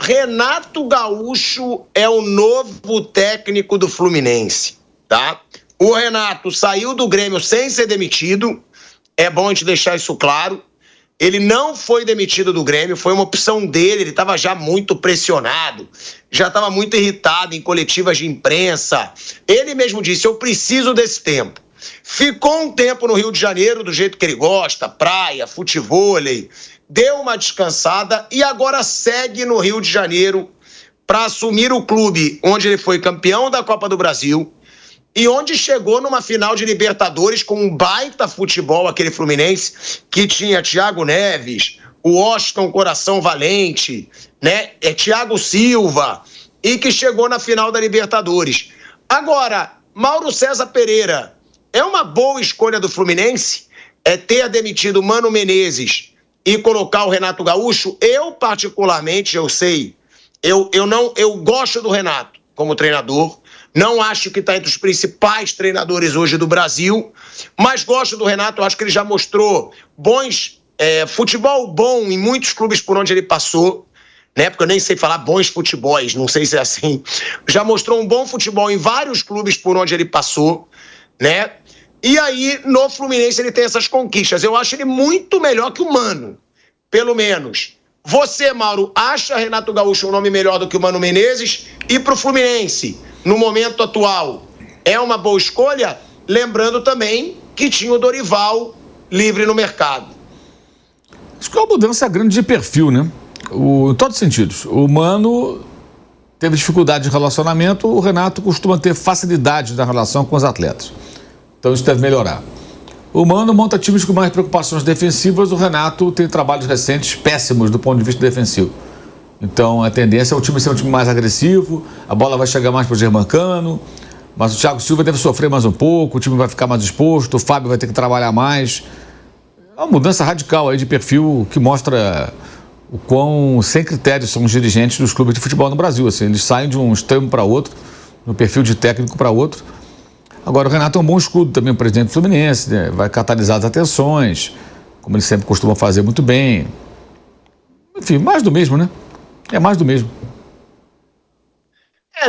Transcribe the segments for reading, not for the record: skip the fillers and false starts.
Renato Gaúcho é o novo técnico do Fluminense, tá? O Renato saiu do Grêmio sem ser demitido, é bom a gente deixar isso claro. Ele não foi demitido do Grêmio, foi uma opção dele, ele estava já muito pressionado, já estava muito irritado em coletivas de imprensa. Ele mesmo disse, eu preciso desse tempo. Ficou um tempo no Rio de Janeiro, do jeito que ele gosta, praia, futevôlei, deu uma descansada e agora segue no Rio de Janeiro para assumir o clube onde ele foi campeão da Copa do Brasil e onde chegou numa final de Libertadores com um baita futebol, aquele Fluminense, que tinha Thiago Neves, o Washington Coração Valente, né? Thiago Silva, e que chegou na final da Libertadores. Agora, Mauro César Pereira, é uma boa escolha do Fluminense ter demitido o Mano Menezes e colocar o Renato Gaúcho? Eu, particularmente, eu gosto do Renato como treinador. Não acho que está entre os principais treinadores hoje do Brasil, mas gosto do Renato. Eu acho que ele já mostrou futebol bom em muitos clubes por onde ele passou, né? Porque eu nem sei falar bons futebols, não sei se é assim. Já mostrou um bom futebol em vários clubes por onde ele passou, né? E aí, no Fluminense, ele tem essas conquistas. Eu acho ele muito melhor que o Mano, pelo menos. Você, Mauro, acha Renato Gaúcho um nome melhor do que o Mano Menezes? E pro Fluminense, no momento atual, é uma boa escolha? Lembrando também que tinha o Dorival livre no mercado. Acho que é uma mudança grande de perfil, né? Em todos os sentidos. O Mano teve dificuldade de relacionamento, o Renato costuma ter facilidade na relação com os atletas. Então isso deve melhorar. O Mano monta times com mais preocupações defensivas, o Renato tem trabalhos recentes péssimos do ponto de vista defensivo. Então a tendência é o time ser um time mais agressivo, a bola vai chegar mais para o Germancano, mas o Thiago Silva deve sofrer mais um pouco, o time vai ficar mais exposto, o Fábio vai ter que trabalhar mais. É uma mudança radical aí de perfil que mostra o quão sem critérios são os dirigentes dos clubes de futebol no Brasil. Assim, eles saem de um extremo para outro, no perfil de técnico para outro. Agora, o Renato é um bom escudo também, o presidente do Fluminense, né? Vai catalisar as atenções, como ele sempre costuma fazer muito bem. Enfim, mais do mesmo, né? É mais do mesmo.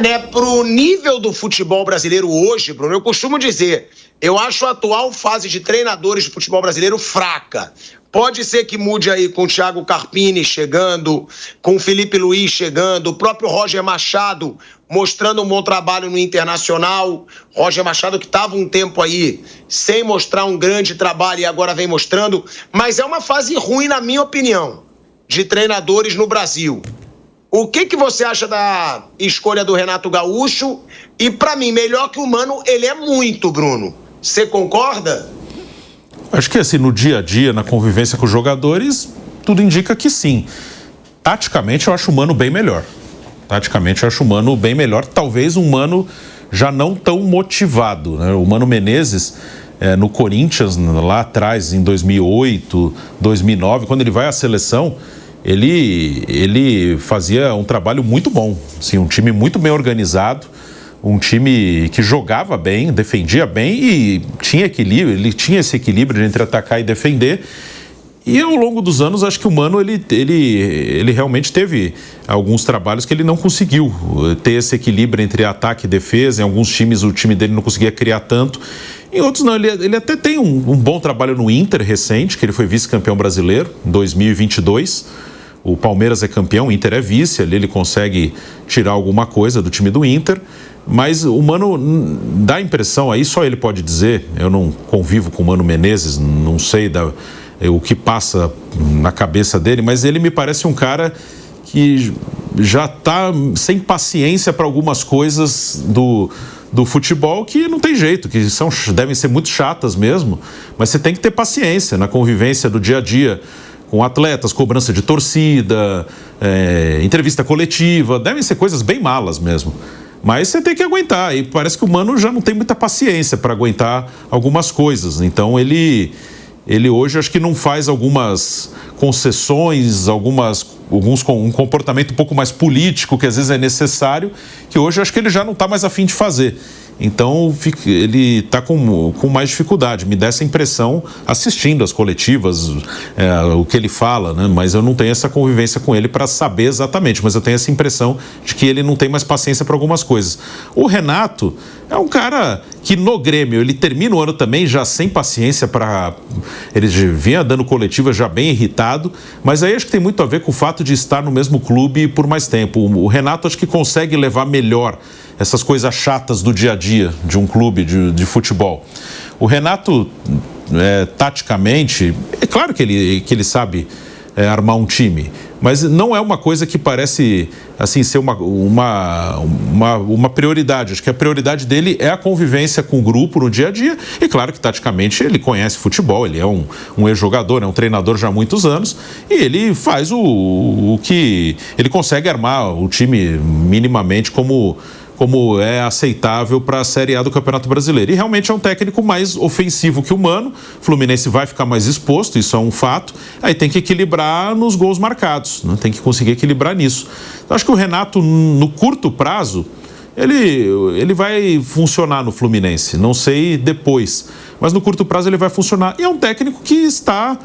Né? Pro nível do futebol brasileiro hoje, Bruno, eu costumo dizer, eu acho a atual fase de treinadores de futebol brasileiro fraca. Pode ser que mude aí com o Thiago Carpini chegando, com o Felipe Luiz chegando, o próprio Roger Machado mostrando um bom trabalho no Internacional. Roger Machado que estava um tempo aí sem mostrar um grande trabalho e agora vem mostrando. Mas é uma fase ruim, na minha opinião, de treinadores no Brasil. O que você acha da escolha do Renato Gaúcho? E para mim, melhor que o Mano, ele é muito, Bruno. Você concorda? Acho que assim, no dia a dia, na convivência com os jogadores, tudo indica que sim. Taticamente, eu acho o Mano bem melhor. Talvez um Mano já não tão motivado, né? O Mano Menezes, no Corinthians, lá atrás, em 2008, 2009, quando ele vai à seleção, ele fazia um trabalho muito bom. Assim, um time muito bem organizado, um time que jogava bem, defendia bem e tinha equilíbrio, ele tinha esse equilíbrio entre atacar e defender. E ao longo dos anos, acho que o Mano, ele realmente teve alguns trabalhos que ele não conseguiu ter esse equilíbrio entre ataque e defesa. Em alguns times, o time dele não conseguia criar tanto. Em outros, não. Ele até tem um bom trabalho no Inter recente, que ele foi vice-campeão brasileiro em 2022. O Palmeiras é campeão, o Inter é vice, ali ele consegue tirar alguma coisa do time do Inter. Mas o Mano dá a impressão, aí só ele pode dizer, eu não convivo com o Mano Menezes, não sei o que passa na cabeça dele, mas ele me parece um cara que já está sem paciência para algumas coisas do futebol que não tem jeito, que devem ser muito chatas mesmo, mas você tem que ter paciência na convivência do dia a dia com atletas, cobrança de torcida, entrevista coletiva, devem ser coisas bem malas mesmo. Mas você tem que aguentar, e parece que o Mano já não tem muita paciência para aguentar algumas coisas. Então ele hoje acho que não faz algumas concessões, um comportamento um pouco mais político, que às vezes é necessário, que hoje acho que ele já não está mais a fim de fazer. Então ele está com mais dificuldade. Me dá essa impressão assistindo as coletivas, o que ele fala, né? Mas eu não tenho essa convivência com ele para saber exatamente. Mas eu tenho essa impressão de que ele não tem mais paciência para algumas coisas. O Renato é um cara que no Grêmio ele termina o ano também já sem paciência para... Ele vinha dando coletiva já bem irritado, mas aí acho que tem muito a ver com o fato de estar no mesmo clube por mais tempo. O Renato acho que consegue levar melhor essas coisas chatas do dia a dia de um clube de futebol. O Renato, taticamente, é claro que ele sabe armar um time, mas não é uma coisa que parece assim ser uma prioridade. Acho que a prioridade dele é a convivência com o grupo no dia a dia, e claro que taticamente ele conhece futebol, ele é um ex-jogador, é um treinador já há muitos anos, e ele faz o que... Ele consegue armar o time minimamente como é aceitável para a Série A do Campeonato Brasileiro. E realmente é um técnico mais ofensivo que o Mano. O Fluminense vai ficar mais exposto, isso é um fato. Aí tem que equilibrar nos gols marcados, né? Tem que conseguir equilibrar nisso. Então, acho que o Renato, no curto prazo, ele vai funcionar no Fluminense. Não sei depois, mas no curto prazo ele vai funcionar. E é um técnico que está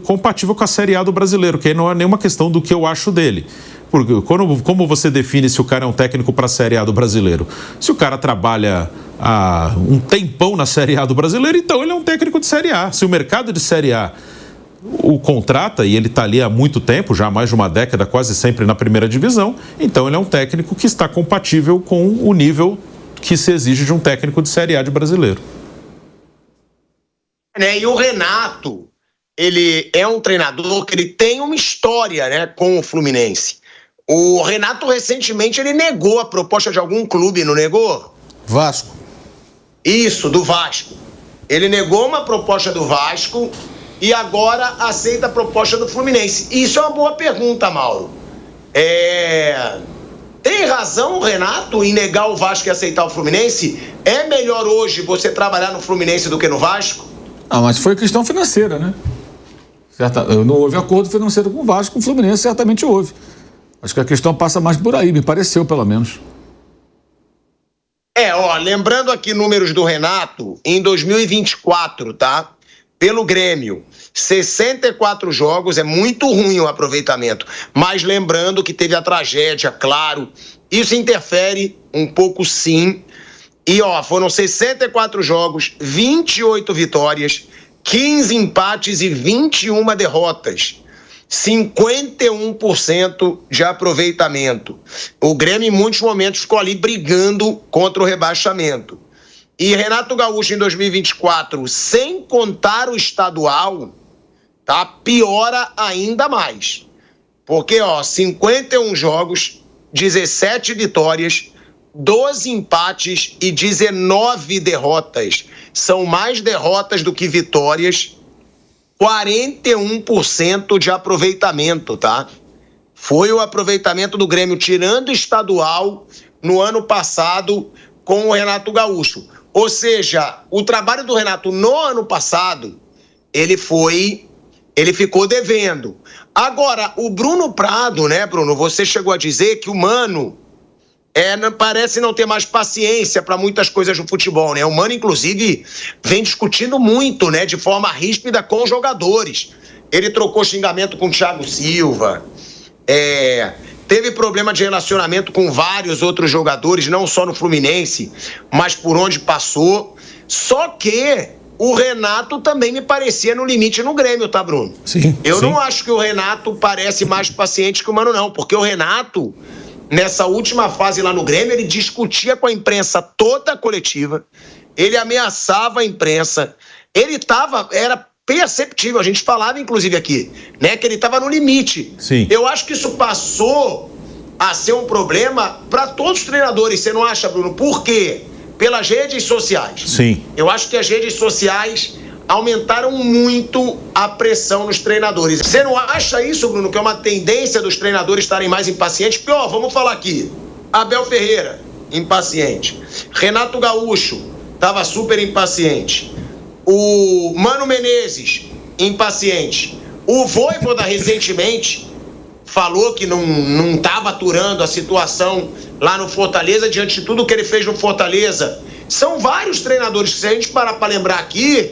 compatível com a Série A do Brasileiro, que aí não é nenhuma questão do que eu acho dele. Porque como você define se o cara é um técnico para a Série A do Brasileiro? Se o cara trabalha há um tempão na Série A do Brasileiro, então ele é um técnico de Série A. Se o mercado de Série A o contrata, e ele está ali há muito tempo, já há mais de uma década, quase sempre na primeira divisão, então ele é um técnico que está compatível com o nível que se exige de um técnico de Série A de Brasileiro. E o Renato, ele é um treinador que ele tem uma história, né, com o Fluminense. O Renato, recentemente, ele negou a proposta de algum clube, não negou? Vasco. Isso, do Vasco. Ele negou uma proposta do Vasco e agora aceita a proposta do Fluminense. Isso é uma boa pergunta, Mauro. Tem razão o Renato em negar o Vasco e aceitar o Fluminense? É melhor hoje você trabalhar no Fluminense do que no Vasco? Ah, mas foi questão financeira, né? Não houve acordo financeiro com o Vasco, com o Fluminense certamente houve. Acho que a questão passa mais por aí, me pareceu, pelo menos. Lembrando aqui números do Renato, em 2024, tá? Pelo Grêmio, 64 jogos, é muito ruim o aproveitamento. Mas lembrando que teve a tragédia, claro, isso interfere um pouco sim. E, foram 64 jogos, 28 vitórias, 15 empates e 21 derrotas. 51% de aproveitamento. O Grêmio, em muitos momentos, ficou ali brigando contra o rebaixamento. E Renato Gaúcho, em 2024, sem contar o estadual, tá? Piora ainda mais. Porque, 51 jogos, 17 vitórias, 12 empates e 19 derrotas. São mais derrotas do que vitórias. 41% de aproveitamento, tá? Foi o aproveitamento do Grêmio, tirando o estadual, no ano passado, com o Renato Gaúcho. Ou seja, o trabalho do Renato no ano passado, ele ficou devendo. Agora, o Bruno Prado, né, Bruno? Você chegou a dizer que o Mano parece não ter mais paciência para muitas coisas no futebol, né? O Mano, inclusive, vem discutindo muito, né, de forma ríspida com os jogadores. Ele trocou xingamento com o Thiago Silva, teve problema de relacionamento com vários outros jogadores, não só no Fluminense, mas por onde passou. Só que o Renato também me parecia no limite no Grêmio, tá, Bruno? Sim. Eu não acho que o Renato parece mais paciente que o Mano, não, porque o Renato, nessa última fase lá no Grêmio, ele discutia com a imprensa toda a coletiva, ele ameaçava a imprensa, era perceptível, a gente falava inclusive aqui, né, que ele estava no limite. Sim. Eu acho que isso passou a ser um problema para todos os treinadores, você não acha, Bruno? Por quê? Pelas redes sociais. Sim. Eu acho que as redes sociais aumentaram muito a pressão nos treinadores. Você não acha isso, Bruno, que é uma tendência dos treinadores estarem mais impacientes? Porque, vamos falar aqui. Abel Ferreira, impaciente. Renato Gaúcho, estava super impaciente. O Mano Menezes, impaciente. O Vojvoda, recentemente, falou que não estava aturando a situação lá no Fortaleza, diante de tudo que ele fez no Fortaleza. São vários treinadores que, se a gente parar para lembrar aqui,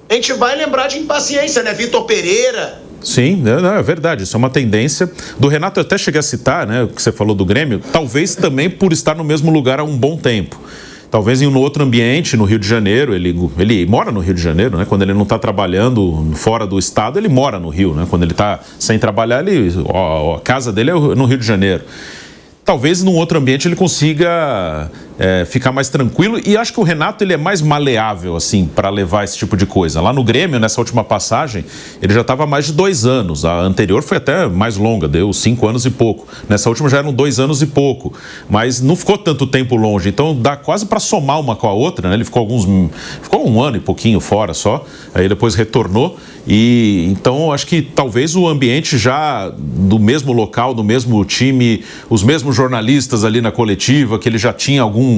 a gente vai lembrar de impaciência, né? Vitor Pereira. Sim, é verdade, isso é uma tendência. Do Renato eu até cheguei a citar, né, o que você falou do Grêmio, talvez também por estar no mesmo lugar há um bom tempo. Talvez em um outro ambiente, no Rio de Janeiro, ele mora no Rio de Janeiro, né? Quando ele não está trabalhando fora do estado, ele mora no Rio, né? Quando ele está sem trabalhar, a casa dele é no Rio de Janeiro. Talvez num outro ambiente ele consiga ficar mais tranquilo, e acho que o Renato ele é mais maleável assim para levar esse tipo de coisa. Lá no Grêmio, nessa última passagem, ele já estava há mais de 2 anos. A anterior foi até mais longa, deu 5 anos e pouco. Nessa última já eram 2 anos e pouco, mas não ficou tanto tempo longe. Então dá quase para somar uma com a outra, né? Ele ficou 1 ano e pouquinho fora só, aí depois retornou. E então acho que talvez o ambiente já do mesmo local, do mesmo time, os mesmos jornalistas ali na coletiva, que ele já tinha algum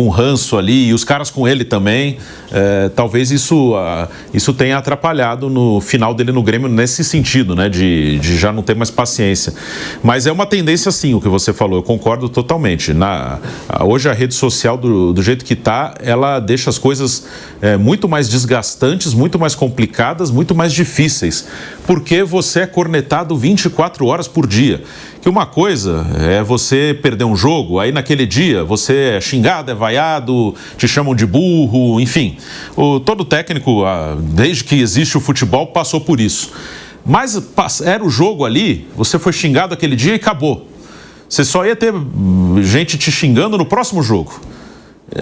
ranço ali, e os caras com ele também, talvez isso tenha atrapalhado no final dele no Grêmio nesse sentido, né, de já não ter mais paciência. Mas é uma tendência sim, o que você falou, eu concordo totalmente. Hoje a rede social, do jeito que está, ela deixa as coisas muito mais desgastantes, muito mais complicadas, muito mais difíceis, porque você é cornetado 24 horas por dia. Que uma coisa é você perder um jogo, aí naquele dia você é xingado, é vaiado, te chamam de burro, enfim. Todo técnico, desde que existe o futebol, passou por isso. Mas era o jogo ali, você foi xingado aquele dia e acabou. Você só ia ter gente te xingando no próximo jogo.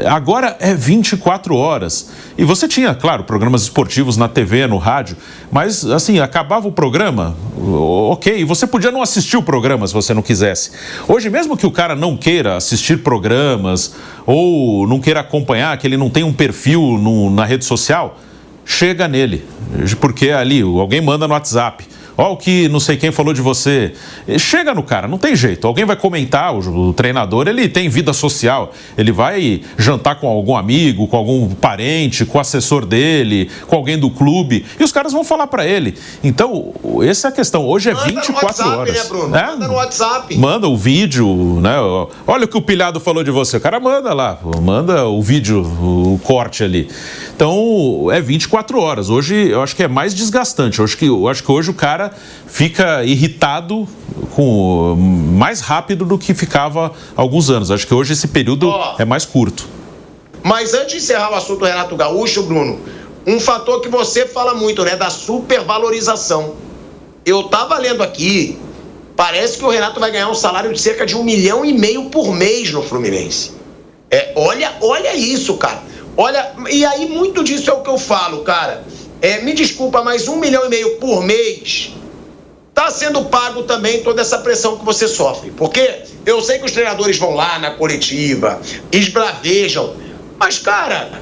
Agora é 24 horas. E você tinha, claro, programas esportivos na TV, no rádio, mas assim, acabava o programa, ok, você podia não assistir o programa se você não quisesse. Hoje, mesmo que o cara não queira assistir programas ou não queira acompanhar, que ele não tem um perfil na rede social, chega nele, porque ali alguém manda no WhatsApp. Ó, o que não sei quem falou de você. Chega no cara, não tem jeito. Alguém vai comentar, o treinador, ele tem vida social. Ele vai jantar com algum amigo, com algum parente, com o assessor dele, com alguém do clube. E os caras vão falar pra ele. Então, essa é a questão. Hoje é 24 horas. Né, Bruno? Manda no WhatsApp. Manda o vídeo, né? Olha o que o Pilhado falou de você. O cara manda lá, manda o vídeo, o corte ali. Então, é 24 horas. Hoje, eu acho que é mais desgastante. Eu acho que hoje o cara fica irritado mais rápido do que ficava há alguns anos. Acho que hoje esse período é mais curto. Mas antes de encerrar o assunto do Renato Gaúcho, Bruno, um fator que você fala muito, né, da supervalorização. Eu tava lendo aqui, parece que o Renato vai ganhar um salário de cerca de 1,5 milhão por mês no Fluminense. Olha isso, cara. Olha, e aí muito disso é o que eu falo, cara. Me desculpa, mas 1,5 milhão por mês está sendo pago também toda essa pressão que você sofre. Porque eu sei que os treinadores vão lá na coletiva, esbravejam, mas, cara,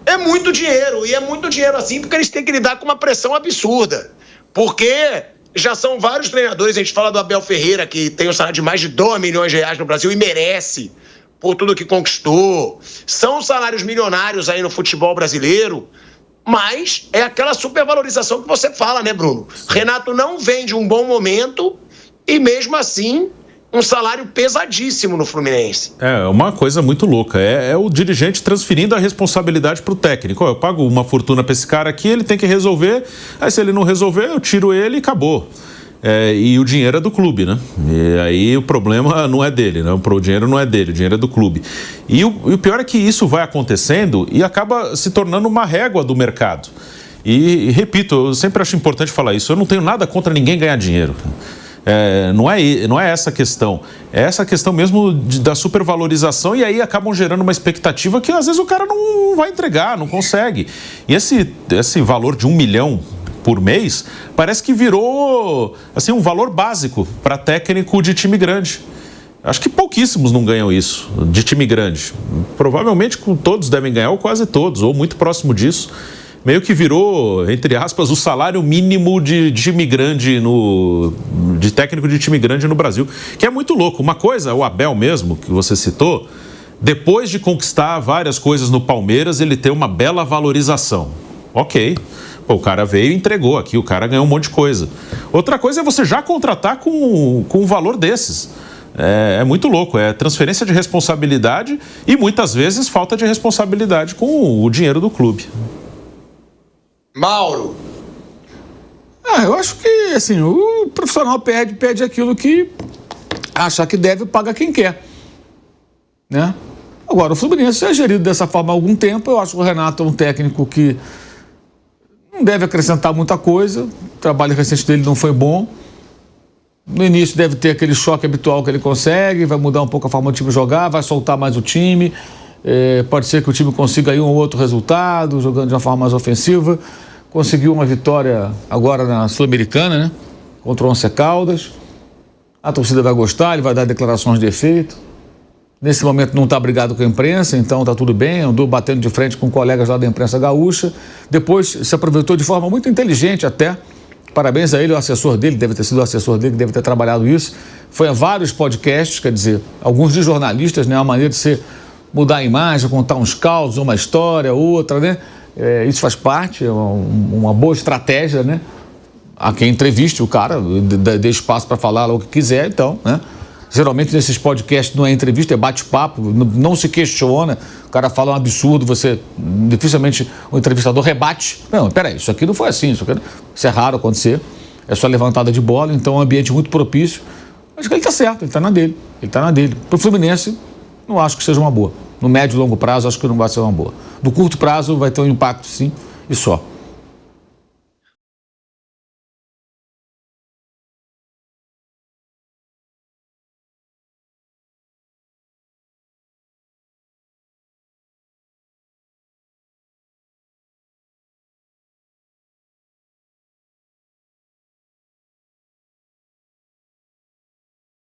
é muito dinheiro. E é muito dinheiro assim porque eles têm que lidar com uma pressão absurda. Porque já são vários treinadores, a gente fala do Abel Ferreira, que tem um salário de mais de 2 milhões de reais no Brasil e merece por tudo que conquistou. São salários milionários aí no futebol brasileiro. Mas é aquela supervalorização que você fala, né, Bruno? Renato não vem de um bom momento e, mesmo assim, um salário pesadíssimo no Fluminense. É uma coisa muito louca. É o dirigente transferindo a responsabilidade para o técnico. Eu pago uma fortuna para esse cara aqui, ele tem que resolver. Aí, se ele não resolver, eu tiro ele e acabou. E o dinheiro é do clube, né? E aí o problema não é dele, né? O dinheiro não é dele, o dinheiro é do clube. E o pior é que isso vai acontecendo e acaba se tornando uma régua do mercado. E repito, eu sempre acho importante falar isso, eu não tenho nada contra ninguém ganhar dinheiro. Não é essa a questão. É essa questão mesmo da supervalorização, e aí acabam gerando uma expectativa que às vezes o cara não vai entregar, não consegue. E esse valor de 1 milhão por mês, parece que virou assim, um valor básico para técnico de time grande. Acho que pouquíssimos não ganham isso, de time grande. Provavelmente todos devem ganhar, ou quase todos, ou muito próximo disso. Meio que virou, entre aspas, o salário mínimo de time grande, de técnico de time grande no Brasil. Que é muito louco. Uma coisa, o Abel mesmo, que você citou, depois de conquistar várias coisas no Palmeiras, ele tem uma bela valorização. Ok. Pô, o cara veio e entregou aqui, o cara ganhou um monte de coisa. Outra coisa é você já contratar com um valor desses. É muito louco, é transferência de responsabilidade e muitas vezes falta de responsabilidade com o dinheiro do clube. Mauro. Eu acho que, assim, o profissional pede aquilo que acha que deve, paga quem quer, né? Agora, o Fluminense é gerido dessa forma há algum tempo. Eu acho que o Renato é um técnico que não deve acrescentar muita coisa. O trabalho recente dele não foi bom. No início deve ter aquele choque habitual que ele consegue, vai mudar um pouco a forma do time jogar, vai soltar mais o time. Pode ser que o time consiga aí um ou outro resultado, jogando de uma forma mais ofensiva. Conseguiu uma vitória agora na Sul-Americana, né? Contra o Once Caldas. A torcida vai gostar, ele vai dar declarações de efeito. Nesse momento não está brigado com a imprensa, então está tudo bem, andou batendo de frente com colegas lá da imprensa gaúcha. Depois se aproveitou de forma muito inteligente até. Parabéns a ele, o assessor dele, deve ter sido o assessor dele que deve ter trabalhado isso. Foi a vários podcasts, quer dizer, alguns de jornalistas, né? Uma maneira de você mudar a imagem, contar uns causos, uma história, outra, né? Isso faz parte, é uma boa estratégia, né? A quem entreviste o cara, dê espaço para falar o que quiser, então, né? Geralmente nesses podcasts não é entrevista, é bate-papo, não se questiona, o cara fala um absurdo, dificilmente o entrevistador rebate. Não, peraí, isso aqui não foi assim, isso é raro acontecer, é só levantada de bola, então é um ambiente muito propício. Acho que ele está certo, ele está na dele. Para o Fluminense, não acho que seja uma boa. No médio e longo prazo, acho que não vai ser uma boa. No curto prazo, vai ter um impacto sim, e só.